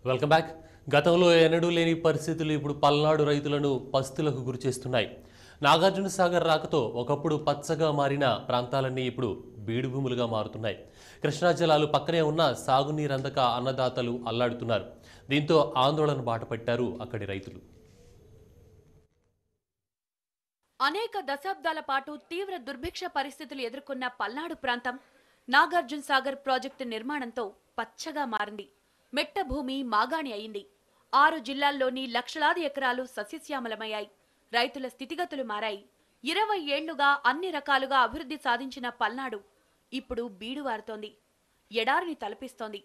Welcome back. గతంలో ఎన్నడూ లేని పరిస్థితులు ఇప్పుడు పల్నాడు రైతులను పస్తులకు గురిచేస్తున్నాయి. నాగార్జున సాగర్ రాకతో ఒకప్పుడు పచ్చగా మారిన ప్రాంతాలన్నీ ఇప్పుడు బీడు భూములుగా మారుతున్నాయి. కృష్ణా జలాలు పక్కనే ఉన్న సాగునీరందక అన్నదాతలు అల్లాడుతున్నారు. దీంతో ఆందోళన బాటపట్టారు అక్కడి రైతులు. అనేక దశాబ్దాల పాటు తీవ్ర దుర్భిక్ష పరిస్థితులు ఎదుర్కొన్న పల్నాడు ప్రాంతం నాగార్జున సాగర్ ప్రాజెక్టు నిర్మాణంతో పచ్చగా మారింది. మెట్ట భూమి మాగాణి అయింది. 6 జిల్లాల్లోని లక్షలాది ఎకరాలు సస్యశ్యామలమయ్యాయి. రైతుల స్థితిగతులు మారాయి. 20 ఏళ్లుగా అన్ని రకాలుగా అభివృద్ధి సాధించిన పల్నాడు ఇప్పుడు బీడువారుతోంది. ఎడారిని తలపిస్తోంది.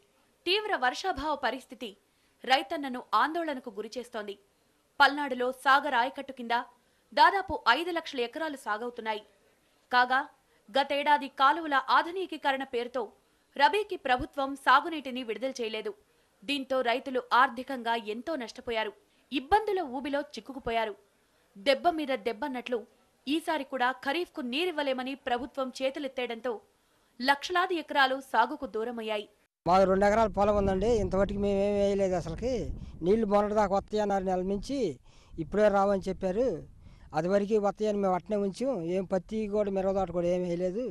తీవ్ర వర్షాభావ పరిస్థితి రైతన్నను ఆందోళనకు గురిచేస్తోంది. పల్నాడులో సాగర్ ఆయకట్టు కింద దాదాపు 5 లక్షల ఎకరాలు సాగవుతున్నాయి. కాగా గతేడాది కాలువల ఆధునికీకరణ పేరుతో రబీకి ప్రభుత్వం సాగునీటిని విడుదల చేయలేదు. దీంతో రైతులు ఆర్థికంగా ఎంతో నష్టపోయారు. ఇబ్బందుల ఊబిలో చిక్కుకుపోయారు. దెబ్బ మీద దెబ్బన్నట్లు ఈసారి కూడా ఖరీఫ్కు నీరివ్వలేమని ప్రభుత్వం చేతులెత్తేయడంతో లక్షలాది ఎకరాలు సాగుకు దూరమయ్యాయి. మాకు 2 ఎకరాల పొలం ఉందండి. ఇంతవరకు మేమేం వేయలేదు. అసలుకి నీళ్లు మొన్నటిదాకా వస్తాయి అన్నారు. నెల నుంచి ఇప్పుడే రావని చెప్పారు. అది వరకు వస్తాయని మేము అట్నే ఉంచాం. ఏం పత్తి కూడా మిరవదాట కూడా ఏం వేయలేదు.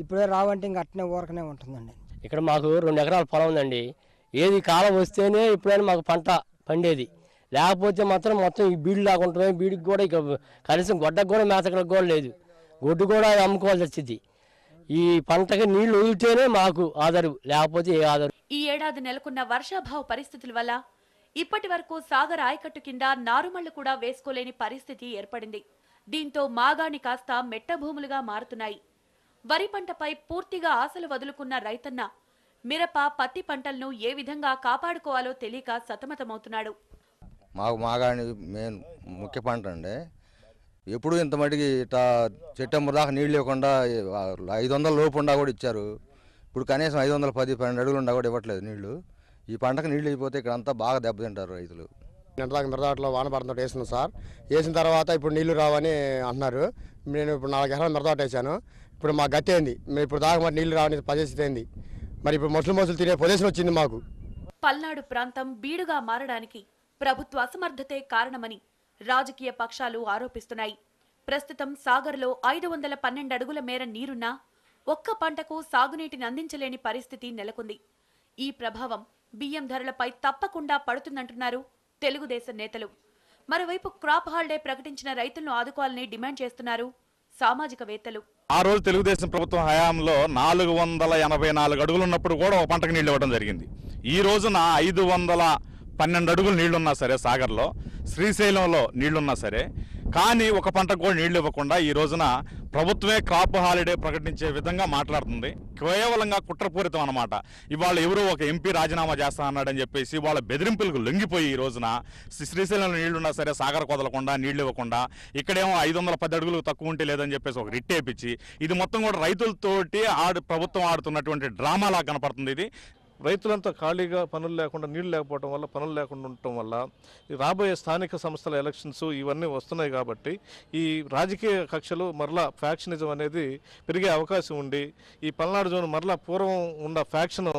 ఇప్పుడే రావంటే ఇంక అట్నే ఊరకనే ఉంటుందండి. ఇక్కడ మాకు 2 ఎకరాల పొలం ఉందండి. ఏది కాలం వస్తేనే ఇప్పుడైనా మాకు పంట పండేది. లేకపోతే మాత్రం మొత్తం ఈ బీడు లాగా ఉంటుంది. బీడికి కూడా ఇక కనీసం గొడ్డకు కూడా మేతకలకు కూడా లేదు. గొడ్డు కూడా అమ్ముకోవాల్సి వచ్చింది. ఈ పంటకి నీళ్లు వదిలితేనే మాకు ఆధారు, లేకపోతే ఏ ఆధారు. ఈ ఏడాది నెలకొన్న వర్షాభావ పరిస్థితుల వల్ల ఇప్పటి వరకు సాగర్ ఆయకట్టు కింద నారుమళ్లు కూడా వేసుకోలేని పరిస్థితి ఏర్పడింది. దీంతో మాగాణి కాస్త మెట్ట భూములుగా మారుతున్నాయి. వరి పంటపై పూర్తిగా ఆశలు వదులుకున్న రైతన్న మిరప, పత్తి పంటలను ఏ విధంగా కాపాడుకోవాలో తెలియక సతమతమవుతున్నాడు. మాకు మాగాణి మెయిన్ ముఖ్య పంట అండి. ఎప్పుడు ఇంత మటుకి ఇట్లా సెప్టెంబర్ దాకా నీళ్ళు ఇవ్వకుండా 500 లోపు ఉండా కూడా ఇచ్చారు. ఇప్పుడు కనీసం 510-12 అడుగులు ఉండా కూడా ఇవ్వట్లేదు నీళ్లు. ఈ పంటకు నీళ్ళు అయిపోతే ఇక్కడ అంతా బాగా దెబ్బతింటారు రైతులు. నిన్నదాకా మిరదాట్లో వాన పడుతుంటే వేసినాం సార్. వేసిన తర్వాత ఇప్పుడు నీళ్లు రావని అంటున్నారు. నేను ఇప్పుడు 4 ఎకరాల మిరదాట వేసాను. ఇప్పుడు మా గట్టి అయింది. మేము ఇప్పుడు దాకా మరి నీళ్లు రావని పరిస్థితి అయింది. మరి ఇప్పుడు మొసలు తినే పొజిషన్ వచ్చింది మాకు. పల్నాడు ప్రాంతం బీడుగా మారడానికి ప్రభుత్వ అసమర్థతే కారణమని రాజకీయ పక్షాలు ఆరోపిస్తున్నాయి. ప్రస్తుతం సాగర్లో 512 అడుగుల మేర నీరున్నా ఒక్క పంటకు సాగునీటిని అందించలేని పరిస్థితి నెలకొంది. ఈ ప్రభావం బియ్యం ధరలపై తప్పకుండా పడుతుందంటున్నారు తెలుగుదేశం నేతలు. మరోవైపు క్రాప్ హాలిడే ప్రకటించిన రైతులను ఆదుకోవాలని డిమాండ్ చేస్తున్నారు సామాజికవేత్తలు. ఆ రోజు తెలుగుదేశం ప్రభుత్వం హయాంలో 484 అడుగులు ఉన్నప్పుడు కూడా ఒక పంటకు నీళ్లు ఇవ్వడం జరిగింది. ఈ రోజున 512 అడుగులు నీళ్లున్నా సరే, సాగర్లో, శ్రీశైలంలో నీళ్లున్నా సరే, కానీ ఒక పంటకు కూడా నీళ్లు ఇవ్వకుండా ఈ రోజున ప్రభుత్వమే క్రాప్ హాలిడే ప్రకటించే విధంగా మాట్లాడుతుంది. కేవలంగా కుట్రపూరితం అన్నమాట. ఇవాళ ఎవరో ఒక ఎంపీ రాజీనామా చేస్తా అన్నాడని చెప్పేసి వాళ్ళ బెదిరింపులకు లొంగిపోయి ఈ రోజున శ్రీశైలంలో నీళ్లున్నా సరే సాగర్ కొదలకుండా నీళ్లు ఇవ్వకుండా, ఇక్కడేమో 510 అడుగులు తక్కువ ఉంటే లేదని చెప్పేసి ఒక రిట్ వేయించి, ఇది మొత్తం కూడా రైతులతోటి ప్రభుత్వం ఆడుతున్నటువంటి డ్రామాలా కనపడుతుంది. ఇది రైతులంతా ఖాళీగా పనులు లేకుండా, నీళ్లు లేకపోవడం వల్ల, పనులు లేకుండా ఉండటం వల్ల రాబోయే స్థానిక సంస్థల ఎలక్షన్స్ ఇవన్నీ వస్తున్నాయి. కాబట్టి ఈ రాజకీయ కక్షలు మరలా ఫ్యాక్షనిజం అనేది పెరిగే అవకాశం ఉండి ఈ పల్నాడు జోన్ మరలా పూర్వం ఉన్న ఫ్యాక్షన్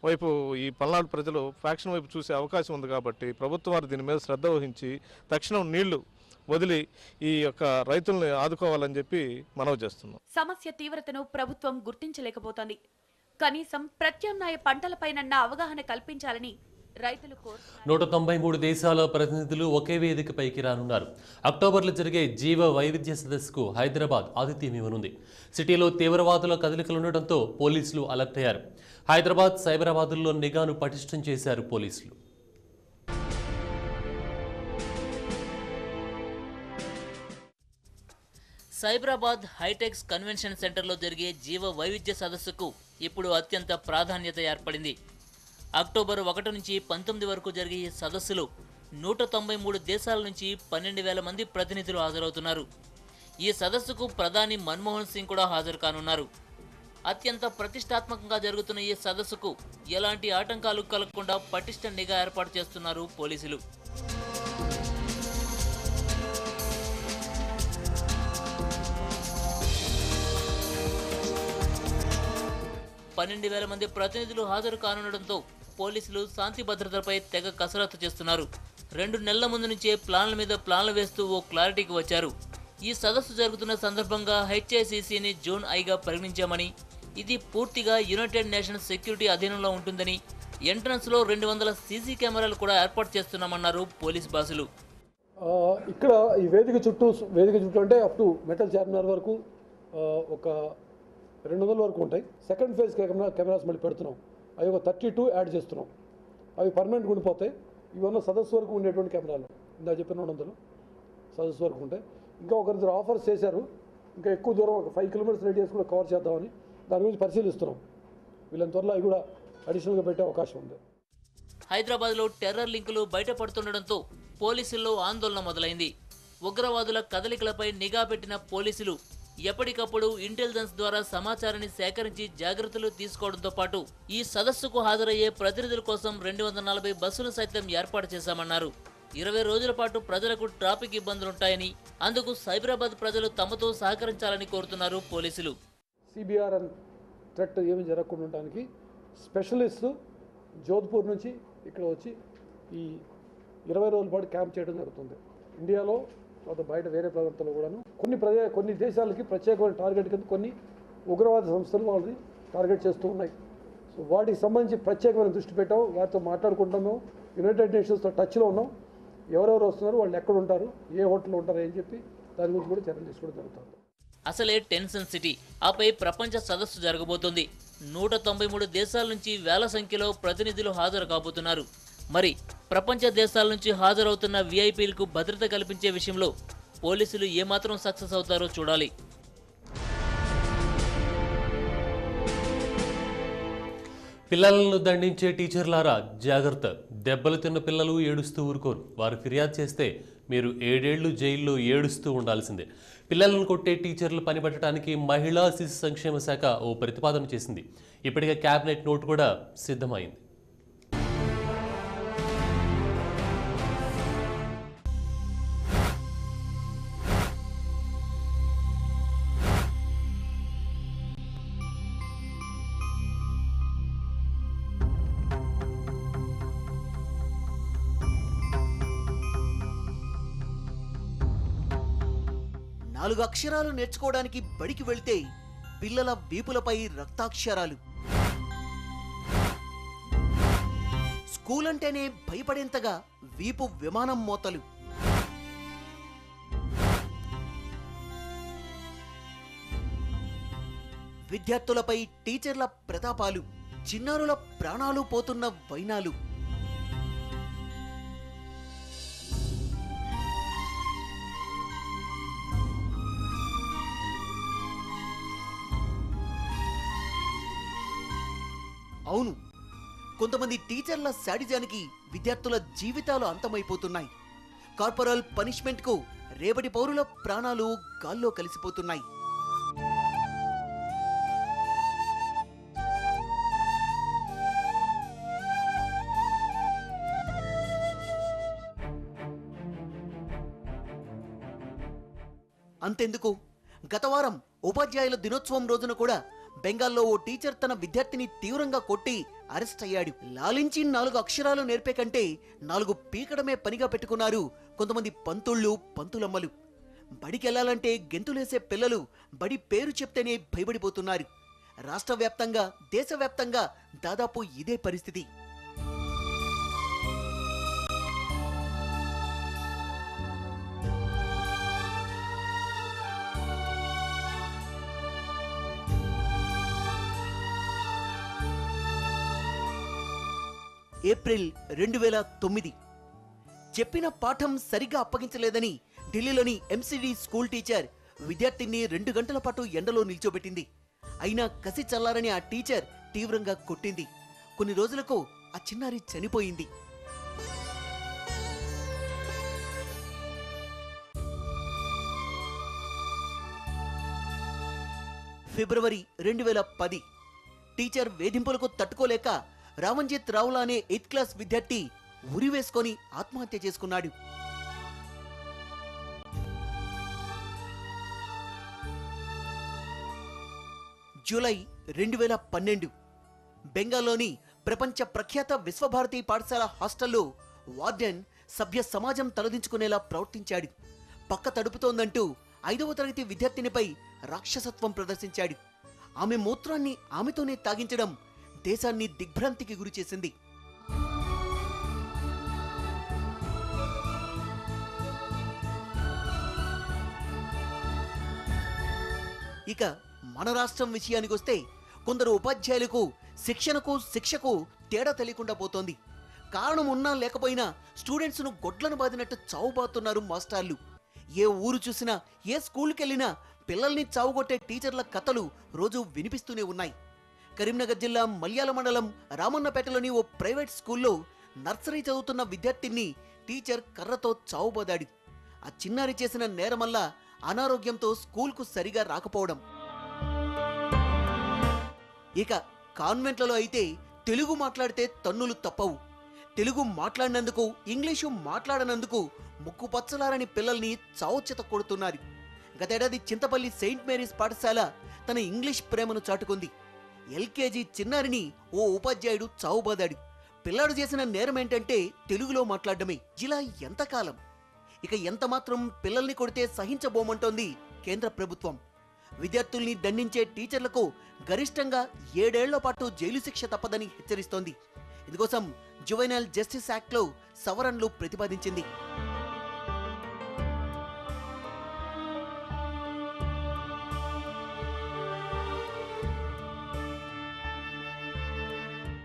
వైపు ఈ పల్నాడు ప్రజలు ఫ్యాక్షన్ వైపు చూసే అవకాశం ఉంది. కాబట్టి ప్రభుత్వం వారు దీని మీద శ్రద్ధ వహించి తక్షణం నీళ్లు వదిలి ఈ యొక్క రైతుల్ని ఆదుకోవాలని చెప్పి మనవి చేస్తున్నాం. సమస్య తీవ్రతను ప్రభుత్వం గుర్తించలేకపోతోంది. కనీసం ప్రత్యామ్నాయ పంటలపైనన్న అవగాహన కల్పించాలని రైతులు కోరుతున్నారు. 193 దేశాల ప్రతినిధులు ఒకే వేదికపైకి రానున్నారు. అక్టోబర్లో జరిగే జీవ వైవిధ్య సదస్సుకు హైదరాబాద్ ఆతిథ్యం ఇవ్వనుంది. సిటీలో తీవ్రవాదుల కదలికలుండటంతో పోలీసులు అలర్ట్ అయ్యారు. హైదరాబాద్, సైబరాబాద్లో నిఘాను పటిష్టం చేశారు పోలీసులు. సైబరాబాద్ హైటెక్స్ కన్వెన్షన్ సెంటర్లో జరిగే జీవ వైవిధ్య సదస్సుకు ఇప్పుడు అత్యంత ప్రాధాన్యత ఏర్పడింది. అక్టోబర్ 1 నుంచి 19 వరకు జరిగే ఈ సదస్సులో 193 దేశాల నుంచి 12,000 మంది ప్రతినిధులు హాజరవుతున్నారు. ఈ సదస్సుకు ప్రధాని మన్మోహన్ సింగ్ కూడా హాజరు కానున్నారు. అత్యంత ప్రతిష్టాత్మకంగా జరుగుతున్న ఈ సదస్సుకు ఎలాంటి ఆటంకాలు కలగకుండా పటిష్ట నిఘా ఏర్పాటు చేస్తున్నారు పోలీసులు. 12,000 మంది ప్రతినిధులు హాజరు కానుండడంతో పోలీసులు శాంతి భద్రతలపై తెగ కసరత్తు చేస్తున్నారు. 2 నెలల ముందు నుంచే ప్లాన్ల మీద ప్లాన్లు వేస్తూ ఓ క్లారిటీకి వచ్చారు. ఈ సదస్సు జరుగుతున్న సందర్భంగా హెచ్ఏసీసీని జోన్ ఐగా పరిగణించామని, ఇది పూర్తిగా యునైటెడ్ నేషన్స్ సెక్యూరిటీ అధీనంలో ఉంటుందని, ఎంట్రన్స్లో 200 సీసీ కెమెరాలు కూడా ఏర్పాటు చేస్తున్నామన్నారు పోలీస్ బాసులు. ఇక్కడ ఈ వేదిక చుట్టూ అంటే అప్ టు మెటల్ చార్మినార్ వరకు ఒక 200 వరకు ఉంటాయి. సెకండ్ ఫేజ్ కెమెరాస్ మళ్ళీ పెడుతున్నాం. అవి ఒక 32 యాడ్ చేస్తున్నాం. అవి పర్మనెంట్గా ఉండిపోతాయి. ఇవన్న సదస్సు వరకు ఉండేటువంటి కెమెరాలు ఇందా చెప్పిన 200 సదస్సు వరకు ఉంటాయి. ఇంకా ఒకరిద్దరు ఆఫర్స్ చేశారు, ఇంకా ఎక్కువ దూరం ఒక 5 కిలోమీటర్స్ రేడియస్ కూడా కవర్ చేద్దామని దాని గురించి పరిశీలిస్తున్నాం. వీళ్ళని త్వరలో అవి కూడా అడిషనల్గా పెట్టే అవకాశం ఉంది. హైదరాబాద్లో టెర్రర్ లింకులు బయటపడుతుండటంతో పోలీసుల్లో ఆందోళన మొదలైంది. ఉగ్రవాదుల కదలికలపై నిఘా పెట్టిన పోలీసులు ఎప్పటికప్పుడు ఇంటెలిజెన్స్ ద్వారా సమాచారాన్ని సేకరించి జాగ్రత్తలు తీసుకోవడంతో పాటు ఈ సదస్సుకు హాజరయ్యే ప్రతినిధుల కోసం 240 బస్సులు సైతం ఏర్పాటు చేశామన్నారు. 20 రోజుల పాటు ప్రజలకు ట్రాఫిక్ ఇబ్బందులుంటాయని, అందుకు సైబరాబాద్ ప్రజలు తమతో సహకరించాలని కోరుతున్నారు పోలీసులు. సిబిఆర్ అండ్ థ్రెట్ ఏమి జరగకుండా ఉండడానికి స్పెషలిస్టు జోధ్పూర్ నుంచి ఇక్కడ వచ్చి ఈ 20 రోజుల పాటు క్యాంప్ చేయడం జరుగుతుంది. ఇండియాలో తర్వాత బయట వేరే ప్రాంతాల్లో కూడాను కొన్ని దేశాలకి ప్రత్యేకమైన టార్గెట్ కింద కొన్ని ఉగ్రవాద సంస్థలు వాళ్ళని టార్గెట్ చేస్తూ ఉన్నాయి. సో వాటికి సంబంధించి ప్రత్యేకమైన దృష్టి పెట్టాం. వారితో మాట్లాడుకుంటాము. యునైటెడ్ నేషన్స్తో టచ్లో ఉన్నాం. ఎవరెవరు వస్తున్నారు, వాళ్ళు ఎక్కడ ఉంటారు, ఏ హోటల్లో ఉంటారు అని చెప్పి దాని గురించి కూడా చర్యలు తీసుకోవడం జరుగుతుంది. అసలే టెన్షన్ సిటీ, ఆపై ప్రపంచ సదస్సు జరగబోతోంది. 193 దేశాల నుంచి వేల సంఖ్యలో ప్రతినిధులు హాజరు కాబోతున్నారు. మరి ప్రపంచ దేశాల నుంచి హాజరవుతున్న వీఐపీలకు భద్రత కల్పించే విషయంలో పోలీసులు ఏమాత్రం సక్సెస్ అవుతారో చూడాలి. పిల్లలను దండించే టీచర్లారా జాగ్రత్త. దెబ్బలు తిన్న పిల్లలు ఏడుస్తూ ఊరుకోరు. వారు ఫిర్యాదు చేస్తే మీరు 7 ఏళ్లు జైల్లో ఏడుస్తూ ఉండాల్సిందే. పిల్లలను కొట్టే టీచర్లు పనిపట్టడానికి మహిళా శిశు సంక్షేమ శాఖ ఓ ప్రతిపాదన చేసింది. ఇప్పటికే క్యాబినెట్ నోటు కూడా సిద్ధమైంది. నాలుగు అక్షరాలు నేర్చుకోవడానికి బడికి వెళ్తే పిల్లల వీపులపై రక్తాక్షరాలు. స్కూల్ అంటేనే భయపడేంతగా వీపు విమానం మోతలు. విద్యార్థులపై టీచర్ల ప్రతాపాలు, చిన్నారుల ప్రాణాలు పోతున్న వైనాలు. అవును, కొంతమంది టీచర్ల శాడిజానికి విద్యార్థుల జీవితాలు అంతమైపోతున్నాయి. కార్పొరల్ పనిష్మెంట్ కు రేపటి పౌరుల ప్రాణాలు గాల్లో కలిసిపోతున్నాయి. అంతెందుకు, గత వారం ఉపాధ్యాయుల దినోత్సవం రోజున కూడా బెంగాల్లో ఓ టీచర్ తన విద్యార్థిని తీవ్రంగా కొట్టి అరెస్ట్ అయ్యాడు. లాలించి 4 అక్షరాలు నేర్పే కంటే 4 పీకడమే పనిగా పెట్టుకున్నారు కొంతమంది పంతుళ్ళు, పంతులమ్మలు. బడికెళ్లాలంటే గెంతులేసే పిల్లలు బడి పేరు చెప్తేనే భయపడిపోతున్నారు. రాష్ట్ర వ్యాప్తంగా, దేశవ్యాప్తంగా దాదాపు ఇదే పరిస్థితి. ఏప్రిల్ 2009 చెప్పిన పాఠం సరిగా అప్పగించలేదని ఢిల్లీలోని ఎంసీడీ స్కూల్ టీచర్ విద్యార్థిని 2 గంటల పాటు ఎండలో నిల్చోబెట్టింది. అయినా కసి చల్లారని ఆ టీచర్ తీవ్రంగా కొట్టింది. కొన్ని రోజులకు ఆ చిన్నారి చనిపోయింది. ఫిబ్రవరి 2010 టీచర్ వేధింపులకు తట్టుకోలేక రామంజిత్ రావులా అనే 8th క్లాస్ విద్యార్థి ఉరివేసుకొని ఆత్మహత్య చేసుకున్నాడు. జూలై 2012 బెంగాల్లోని ప్రపంచ ప్రఖ్యాత విశ్వభారతి పాఠశాల హాస్టల్లో వార్డెన్ సభ్య సమాజం తలదించుకునేలా ప్రవర్తించాడు. పక్క తడుపుతోందంటూ 5వ తరగతి విద్యార్థినిపై రాక్షసత్వం ప్రదర్శించాడు. ఆమె మూత్రాన్ని ఆమెతోనే తాగించడం దేశాన్ని దిగ్భ్రాంతికి గురిచేసింది. ఇక మన రాష్ట్రం విషయానికొస్తే కొందరు ఉపాధ్యాయులకు శిక్షకు తేడా తెలియకుండా పోతోంది. కారణం ఉన్నా లేకపోయినా స్టూడెంట్స్ను గొడ్లను బాదినట్టు చావుబాతున్నారు మాస్టర్లు. ఏ ఊరు చూసినా, ఏ స్కూల్కి వెళ్ళినా పిల్లల్ని చావుగొట్టే టీచర్ల కథలు రోజు వినిపిస్తూనే ఉన్నాయి. కరీంనగర్ జిల్లా మల్యాల మండలం రామన్నపేటలోని ఓ ప్రైవేట్ స్కూల్లో నర్సరీ చదువుతున్న విద్యార్థిని టీచర్ కర్రతో చావుబాదాడు. ఆ చిన్నారి చేసిన నేరమల్ల అనారోగ్యంతో స్కూల్కు సరిగా రాకపోవడం. ఇక కాన్వెంట్లలో అయితే తెలుగు మాట్లాడితే తన్నులు తప్పవు. తెలుగు మాట్లాడినందుకు, ఇంగ్లీషు మాట్లాడనందుకు ముక్కుపచ్చలారని పిల్లల్ని చావుచేత కొడుతున్నారు. గతేడాది చింతపల్లి సెయింట్ మేరీస్ పాఠశాల తన ఇంగ్లీష్ ప్రేమను చాటుకుంది. ఎల్కేజీ చిన్నారిని ఓ ఉపాధ్యాయుడు చావుబాదాడు. పిల్లాడు చేసిన నేరం ఏంటంటే తెలుగులో మాట్లాడడమే. ఇలా ఎంతకాలం? ఇక ఎంతమాత్రం పిల్లల్ని కొడితే సహించబోమంటోంది కేంద్ర ప్రభుత్వం. విద్యార్థుల్ని దండించే టీచర్లకు గరిష్టంగా 7 ఏళ్ల పాటు జైలు శిక్ష తప్పదని హెచ్చరిస్తోంది. ఇందుకోసం జువెనైల్ జస్టిస్ యాక్ట్లో సవరణలు ప్రతిపాదించింది.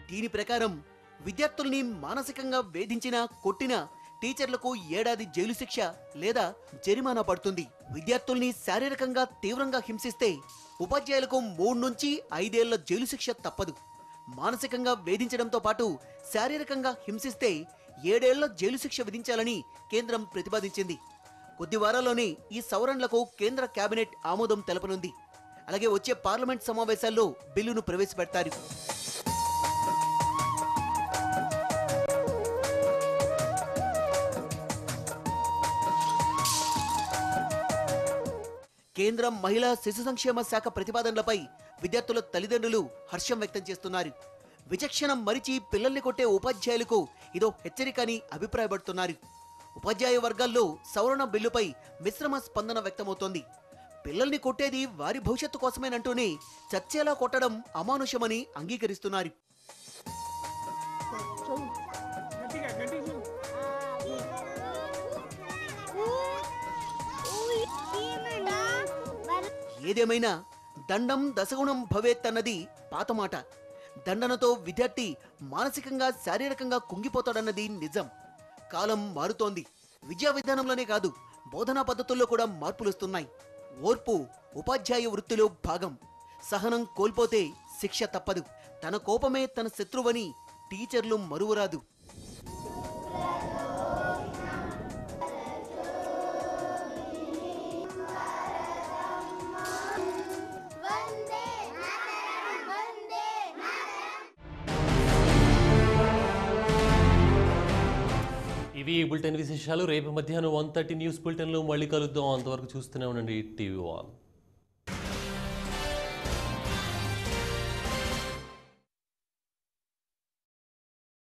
దీని ప్రకారం విద్యార్థుల్ని మానసికంగా వేధించినా, కొట్టినా టీచర్లకు 1 ఏడాది జైలు శిక్ష లేదా జరిమానా పడుతుంది. విద్యార్థుల్ని శారీరకంగా తీవ్రంగా హింసిస్తే ఉపాధ్యాయులకు 3 నుంచి 5 ఏళ్ల జైలు శిక్ష తప్పదు. మానసికంగా వేధించడంతో పాటు శారీరకంగా హింసిస్తే 7 ఏళ్ల జైలు శిక్ష విధించాలని కేంద్రం ప్రతిపాదించింది. కొద్ది వారాల్లోనే ఈ సవరణలకు కేంద్ర కేబినెట్ ఆమోదం తెలపనుంది. అలాగే వచ్చే పార్లమెంట్ సమావేశాల్లో బిల్లును ప్రవేశపెడతారు. కేంద్ర మహిళా శిశు సంక్షేమ శాఖ ప్రతిపాదనలపై విద్యార్థుల తల్లిదండ్రులు హర్షం వ్యక్తం చేస్తున్నారు. విచక్షణ మరిచి పిల్లల్ని కొట్టే ఉపాధ్యాయులకు ఇదో హెచ్చరిక అని అభిప్రాయపడుతున్నారు. ఉపాధ్యాయ వర్గాల్లో సవరణ బిల్లుపై మిశ్రమ స్పందన వ్యక్తమవుతోంది. పిల్లల్ని కొట్టేది వారి భవిష్యత్తు కోసమేనంటూనే చచ్చేలా కొట్టడం అమానుషమని అంగీకరిస్తున్నారు. ఏదేమైనా దండం దశగుణం భవేత్ అన్నది పాతమాట. దండనతో విద్యార్థి మానసికంగా, శారీరకంగా కుంగిపోతాడన్నది నిజం. కాలం మారుతోంది. విద్యా విధానంలోనే కాదు, బోధనా పద్ధతుల్లో కూడా మార్పులొస్తున్నాయి. ఓర్పు ఉపాధ్యాయ వృత్తిలో భాగం. సహనం కోల్పోతే శిక్ష తప్పదు. తన కోపమే తన శత్రువని టీచర్లు మరువరాదు. ఇవి బులెటిన్ విశేషాలు. రేపు మధ్యాహ్నం 1:30 న్యూస్ బులెటిన్లో మళ్ళీ కలుద్దాం. అంతవరకు చూస్తూనే ఉండండి టీవీ 1.